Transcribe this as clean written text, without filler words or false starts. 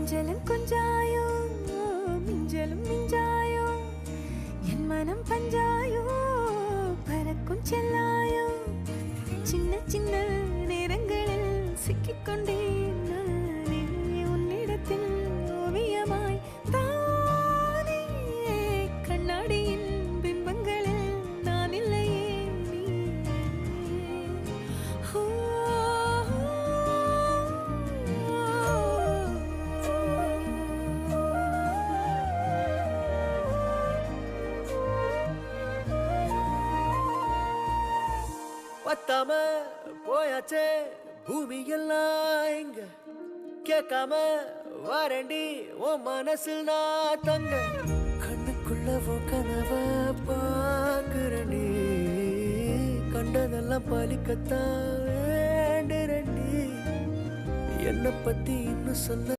கொஞ்சலும் கொஞ்சாயோ மிஞ்சலும் மிஞ்சாயோ என் மனம் பஞ்சாயோ பறக்கும் செல்லாயோ சின்ன சின்ன நேரங்களில் சிக்கிக்கொண்டேன் நானே உன்னிடத்தில் ஓவியமாய் தானே கண்ணாடியின் பிம்பங்களில் நான் இல்லையே நீ பத்தாம போயாச்சே பூமி எல்லாம் இங்க கேட்காம வாரண்டி உன் மனசில் நான் தங்க கண்ணுக்குள்ள உன் கனவ பாக்குறண்டி கண்டதெல்லாம் பலிக்கத்தான் வேண்டுறண்டி என்னை பத்தி இன்னும் சொல்ல